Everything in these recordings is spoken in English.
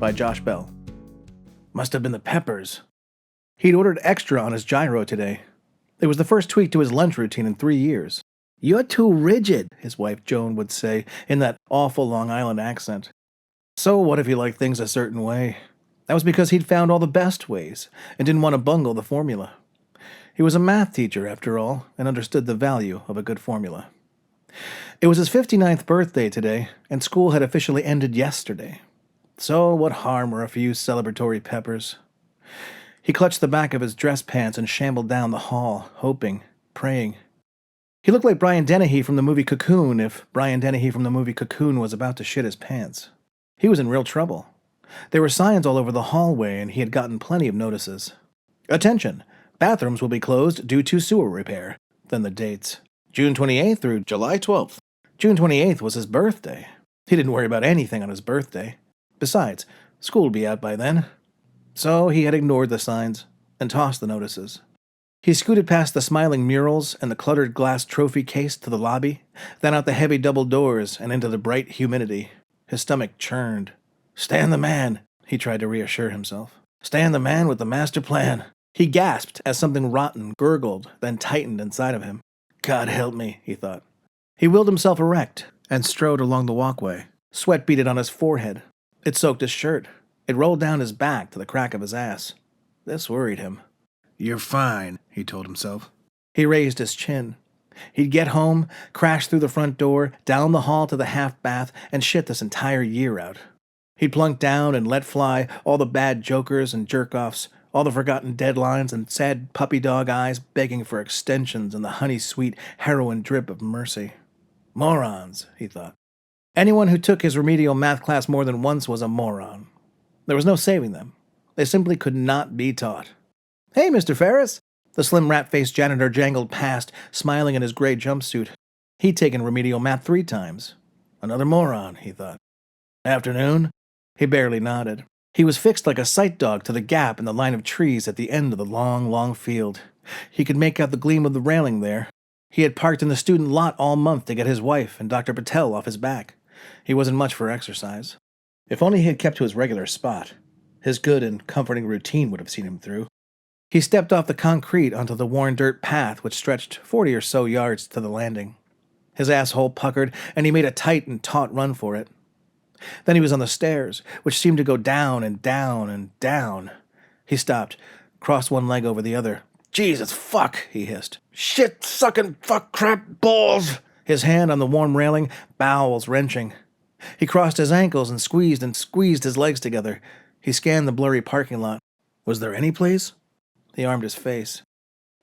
by Josh Bell. Must have been the peppers. He'd ordered extra on his gyro today. It was the first tweak to his lunch routine in 3 years. "You're too rigid," his wife Joan would say, in that awful Long Island accent. So what if he liked things a certain way? That was because he'd found all the best ways, and didn't want to bungle the formula. He was a math teacher, after all, and understood the value of a good formula. It was his 59th birthday today, and school had officially ended yesterday. So what harm were a few celebratory peppers? He clutched the back of his dress pants and shambled down the hall, hoping, praying. He looked like Brian Dennehy from the movie Cocoon if Brian Dennehy from the movie Cocoon was about to shit his pants. He was in real trouble. There were signs all over the hallway, and he had gotten plenty of notices. "Attention! Bathrooms will be closed due to sewer repair." Then the dates. June 28th through July 12th. June 28th was his birthday. He didn't worry about anything on his birthday. Besides, school would be out by then. So he had ignored the signs and tossed the notices. He scooted past the smiling murals and the cluttered glass trophy case to the lobby, then out the heavy double doors and into the bright humidity. His stomach churned. "Stan the man," he tried to reassure himself. "Stan the man with the master plan." He gasped as something rotten gurgled, then tightened inside of him. "God help me," he thought. He willed himself erect and strode along the walkway. Sweat beaded on his forehead. It soaked his shirt. It rolled down his back to the crack of his ass. This worried him. "You're fine," he told himself. He raised his chin. He'd get home, crash through the front door, down the hall to the half-bath, and shit this entire year out. He'd plunk down and let fly all the bad jokers and jerk-offs, all the forgotten deadlines and sad puppy dog eyes begging for extensions in the honey-sweet heroin drip of mercy. Morons, he thought. Anyone who took his remedial math class more than once was a moron. There was no saving them. They simply could not be taught. "Hey, Mr. Ferris!" The slim rat-faced janitor jangled past, smiling in his gray jumpsuit. He'd taken remedial math 3 times. Another moron, he thought. "Afternoon?" He barely nodded. He was fixed like a sight dog to the gap in the line of trees at the end of the long, long field. He could make out the gleam of the railing there. He had parked in the student lot all month to get his wife and Dr. Patel off his back. He wasn't much for exercise. If only he had kept to his regular spot. His good and comforting routine would have seen him through. He stepped off the concrete onto the worn dirt path which stretched 40 or so yards to the landing. His asshole puckered, and he made a tight and taut run for it. Then he was on the stairs, which seemed to go down and down and down. He stopped, crossed one leg over the other. "Jesus, fuck," he hissed. "Shit, sucking, fuck, crap, balls!" His hand on the warm railing, bowels wrenching. He crossed his ankles and squeezed his legs together. He scanned the blurry parking lot. Was there any place? He armed his face.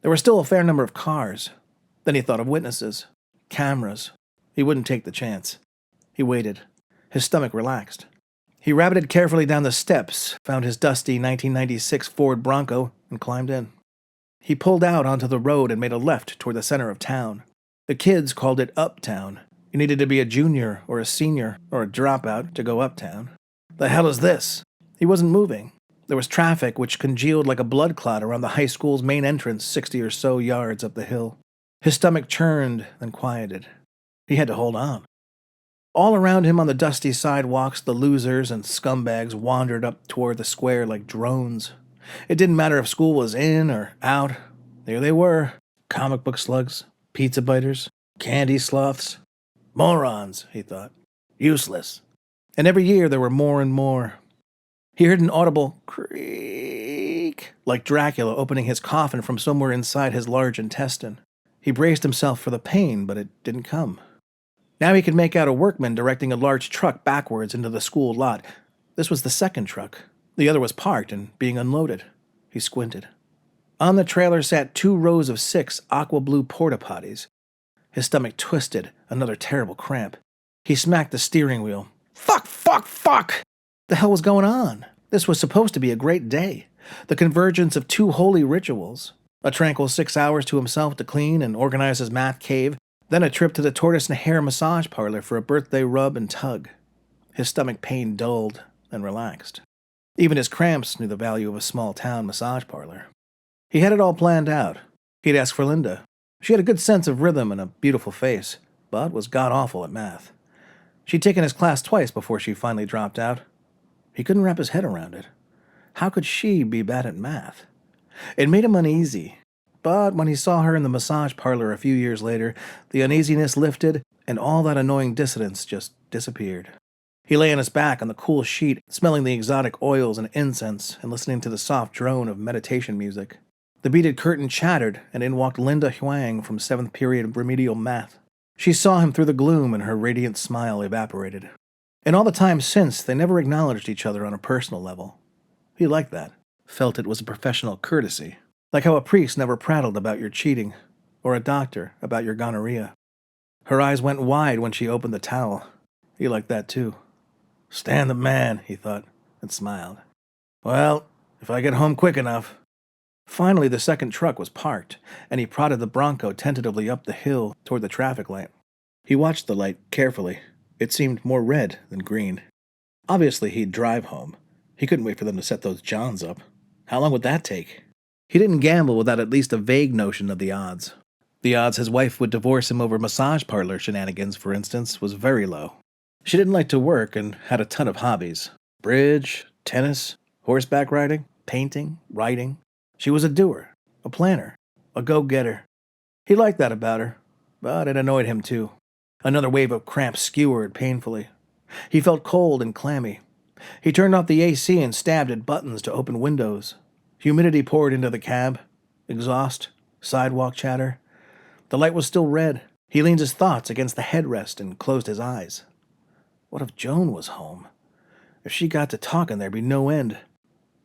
There were still a fair number of cars. Then he thought of witnesses. Cameras. He wouldn't take the chance. He waited. His stomach relaxed. He rabbited carefully down the steps, found his dusty 1996 Ford Bronco, and climbed in. He pulled out onto the road and made a left toward the center of town. The kids called it Uptown. You needed to be a junior or a senior or a dropout to go uptown. The hell is this? He wasn't moving. There was traffic which congealed like a blood clot around the high school's main entrance 60 or so yards up the hill. His stomach churned, then quieted. He had to hold on. All around him on the dusty sidewalks, the losers and scumbags wandered up toward the square like drones. It didn't matter if school was in or out. There they were. Comic book slugs, pizza biters, candy sloths. Morons, he thought. Useless. And every year there were more and more. He heard an audible creak, like Dracula opening his coffin from somewhere inside his large intestine. He braced himself for the pain, but it didn't come. Now he could make out a workman directing a large truck backwards into the school lot. This was the second truck. The other was parked and being unloaded. He squinted. On the trailer sat 2 rows of 6 aqua blue porta-potties. His stomach twisted, another terrible cramp. He smacked the steering wheel. Fuck, fuck, fuck! The hell was going on? This was supposed to be a great day. The convergence of 2 holy rituals. A tranquil 6 hours to himself to clean and organize his math cave, then a trip to the tortoise and hare massage parlor for a birthday rub and tug. His stomach pain dulled and relaxed. Even his cramps knew the value of a small-town massage parlor. He had it all planned out. He'd ask for Linda. She had a good sense of rhythm and a beautiful face, but was god-awful at math. She'd taken his class twice before she finally dropped out. He couldn't wrap his head around it. How could she be bad at math? It made him uneasy. But when he saw her in the massage parlor a few years later, the uneasiness lifted and all that annoying dissonance just disappeared. He lay on his back on the cool sheet, smelling the exotic oils and incense and listening to the soft drone of meditation music. The beaded curtain chattered, and in walked Linda Huang from 7th period remedial math. She saw him through the gloom, and her radiant smile evaporated. In all the time since, they never acknowledged each other on a personal level. He liked that, felt it was a professional courtesy, like how a priest never prattled about your cheating, or a doctor about your gonorrhea. Her eyes went wide when she opened the towel. He liked that too. Stan the man, he thought, and smiled. Well, if I get home quick enough. Finally, the second truck was parked, and he prodded the Bronco tentatively up the hill toward the traffic light. He watched the light carefully. It seemed more red than green. Obviously, he'd drive home. He couldn't wait for them to set those Johns up. How long would that take? He didn't gamble without at least a vague notion of the odds. The odds his wife would divorce him over massage parlor shenanigans, for instance, was very low. She didn't like to work and had a ton of hobbies. Bridge, tennis, horseback riding, painting, writing. She was a doer, a planner, a go-getter. He liked that about her, but it annoyed him too. Another wave of cramps skewered painfully. He felt cold and clammy. He turned off the AC and stabbed at buttons to open windows. Humidity poured into the cab. Exhaust, sidewalk chatter. The light was still red. He leaned his thoughts against the headrest and closed his eyes. What if Joan was home? If she got to talking, there'd be no end.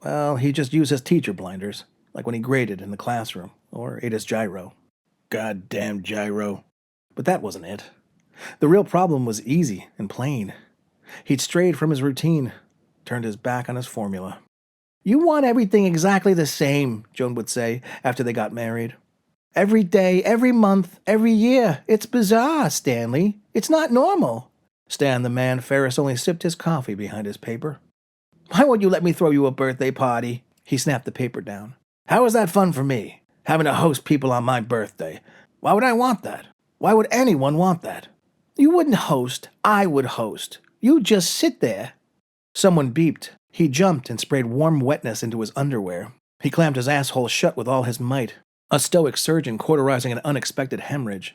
Well, he'd just use his teacher blinders, like when he graded in the classroom, or ate his gyro. Goddamn gyro. But that wasn't it. The real problem was easy and plain. He'd strayed from his routine, turned his back on his formula. You want everything exactly the same, Joan would say after they got married. Every day, every month, every year. It's bizarre, Stanley. It's not normal. Stan the man Ferris only sipped his coffee behind his paper. Why won't you let me throw you a birthday party? He snapped the paper down. How is that fun for me, having to host people on my birthday? Why would I want that? Why would anyone want that? You wouldn't host. I would host. You just sit there. Someone beeped. He jumped and sprayed warm wetness into his underwear. He clamped his asshole shut with all his might, a stoic surgeon cauterizing an unexpected hemorrhage.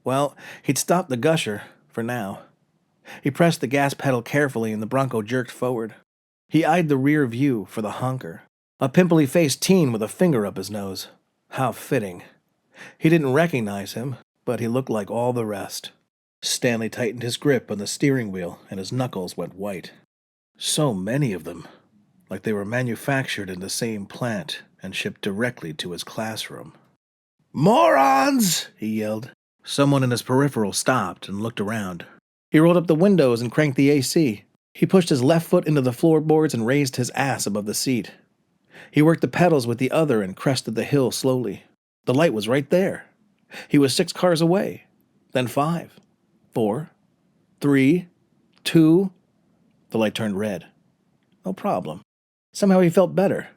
Well, he'd stopped the gusher, for now. He pressed the gas pedal carefully and the Bronco jerked forward. He eyed the rear view for the honker. A pimply-faced teen with a finger up his nose. How fitting. He didn't recognize him, but he looked like all the rest. Stanley tightened his grip on the steering wheel and his knuckles went white. So many of them, like they were manufactured in the same plant and shipped directly to his classroom. Morons! He yelled. Someone in his peripheral stopped and looked around. He rolled up the windows and cranked the AC. He pushed his left foot into the floorboards and raised his ass above the seat. He worked the pedals with the other and crested the hill slowly. The light was right there. He was 6 cars away, then 5, 4, 3, 2. The light turned red. No problem. Somehow he felt better.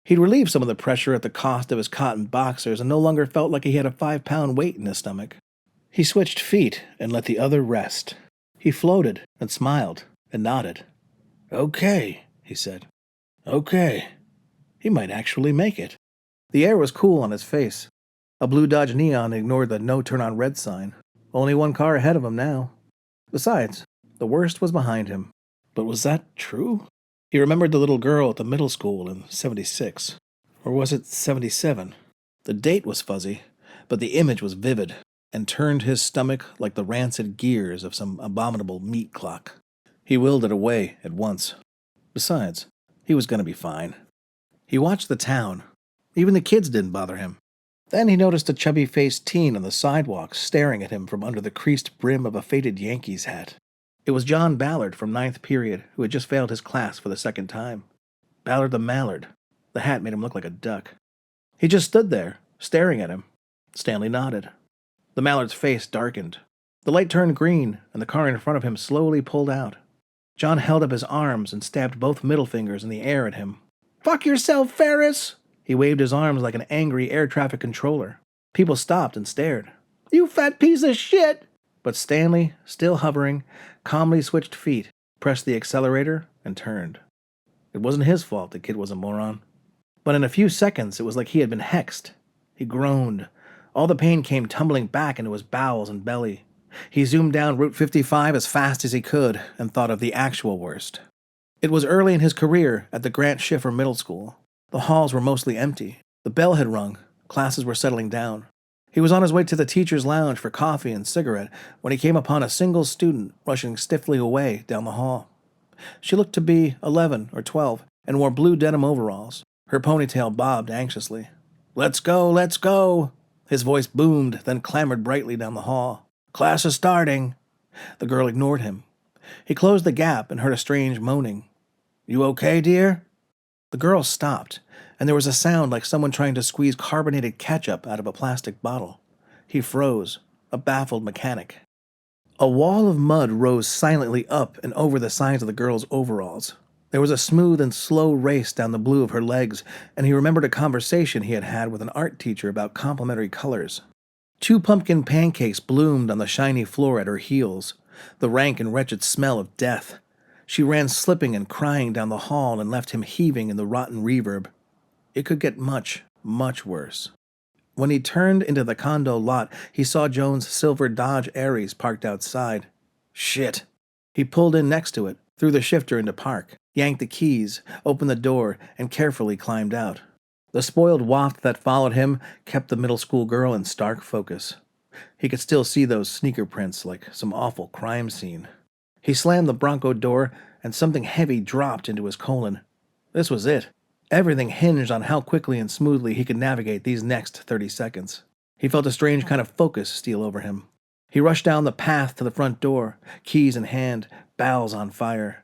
He'd relieved some of the pressure at the cost of his cotton boxers and no longer felt like he had a 5-pound weight in his stomach. He switched feet and let the other rest. He floated and smiled and nodded. Okay, he said. Okay. He might actually make it. The air was cool on his face. A blue Dodge Neon ignored the no-turn-on red sign. Only 1 car ahead of him now. Besides, the worst was behind him. But was that true? He remembered the little girl at the middle school in 76. Or was it 77? The date was fuzzy, but the image was vivid and turned his stomach like the rancid gears of some abominable meat clock. He willed it away at once. Besides, he was going to be fine. He watched the town. Even the kids didn't bother him. Then he noticed a chubby-faced teen on the sidewalk staring at him from under the creased brim of a faded Yankees hat. It was John Ballard from 9th period, who had just failed his class for the 2nd time. Ballard the Mallard. The hat made him look like a duck. He just stood there, staring at him. Stanley nodded. The Mallard's face darkened. The light turned green, and the car in front of him slowly pulled out. John held up his arms and stabbed both middle fingers in the air at him. Fuck yourself, Ferris! He waved his arms like an angry air traffic controller. People stopped and stared. You fat piece of shit! But Stanley, still hovering, calmly switched feet, pressed the accelerator, and turned. It wasn't his fault the kid was a moron. But in a few seconds, it was like he had been hexed. He groaned. All the pain came tumbling back into his bowels and belly. He zoomed down Route 55 as fast as he could and thought of the actual worst. It was early in his career at the Grant Schiffer Middle School. The halls were mostly empty. The bell had rung. Classes were settling down. He was on his way to the teacher's lounge for coffee and cigarette when he came upon a single student rushing stiffly away down the hall. She looked to be 11 or 12 and wore blue denim overalls. Her ponytail bobbed anxiously. "Let's go, let's go!" His voice boomed, then clamored brightly down the hall. "Class is starting!" The girl ignored him. He closed the gap and heard a strange moaning. "You okay, dear?" The girl stopped, and there was a sound like someone trying to squeeze carbonated ketchup out of a plastic bottle. He froze, a baffled mechanic. A wall of mud rose silently up and over the sides of the girl's overalls. There was a smooth and slow race down the blue of her legs, and he remembered a conversation he had had with an art teacher about complementary colors. 2 pumpkin pancakes bloomed on the shiny floor at her heels, the rank and wretched smell of death. She ran slipping and crying down the hall and left him heaving in the rotten reverb. It could get much, much worse. When he turned into the condo lot, he saw Joan's silver Dodge Aries parked outside. Shit. He pulled in next to it, threw the shifter into park, yanked the keys, opened the door, and carefully climbed out. The spoiled waft that followed him kept the middle school girl in stark focus. He could still see those sneaker prints like some awful crime scene. He slammed the Bronco door, and something heavy dropped into his colon. This was it. Everything hinged on how quickly and smoothly he could navigate these next 30 seconds. He felt a strange kind of focus steal over him. He rushed down the path to the front door, keys in hand, bowels on fire.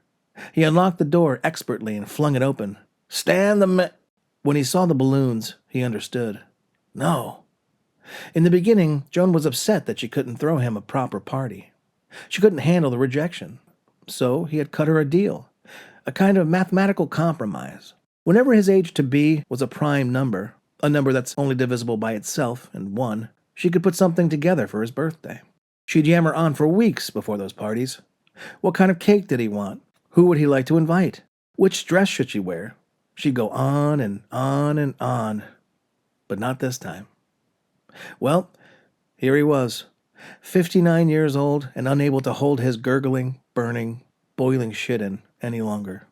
He unlocked the door expertly and flung it open. When he saw the balloons, he understood. No. In the beginning, Joan was upset that she couldn't throw him a proper party. She couldn't handle the rejection. So he had cut her a deal, a kind of mathematical compromise. Whenever his age-to-be was a prime number, a number that's only divisible by itself and 1, she could put something together for his birthday. She'd yammer on for weeks before those parties. What kind of cake did he want? Who would he like to invite? Which dress should she wear? She'd go on and on and on. But not this time. Well, here he was, 59 years old and unable to hold his gurgling, burning, boiling shit in any longer.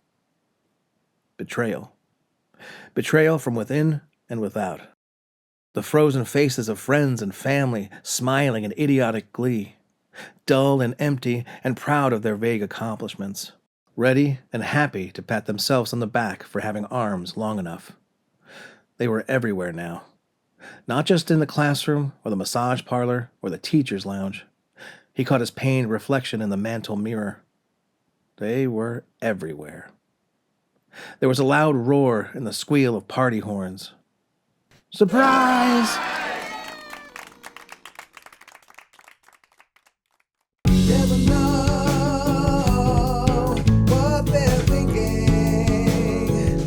Betrayal. Betrayal from within and without. The frozen faces of friends and family smiling in idiotic glee, dull and empty and proud of their vague accomplishments, ready and happy to pat themselves on the back for having arms long enough. They were everywhere now. Not just in the classroom or the massage parlor or the teacher's lounge. He caught his pained reflection in the mantel mirror. They were everywhere. There was a loud roar and the squeal of party horns. Surprise! Never know what they're thinking.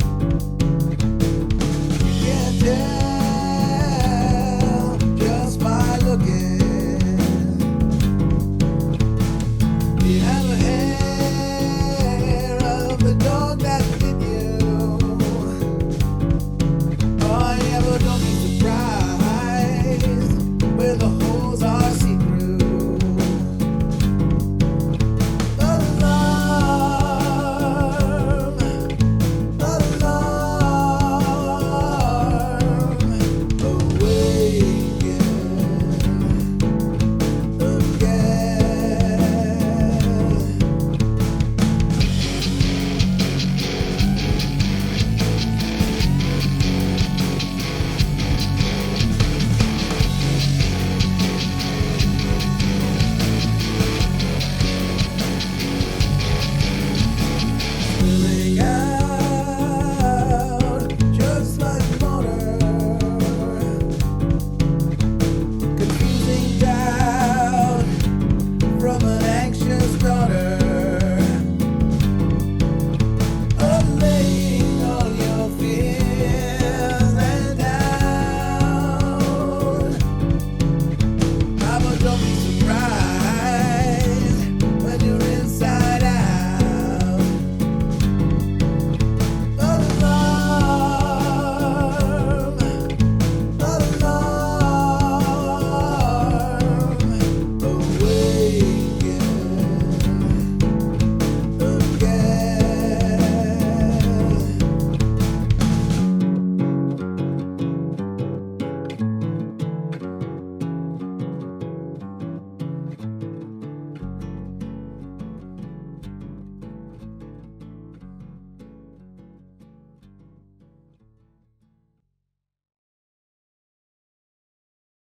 You can't tell.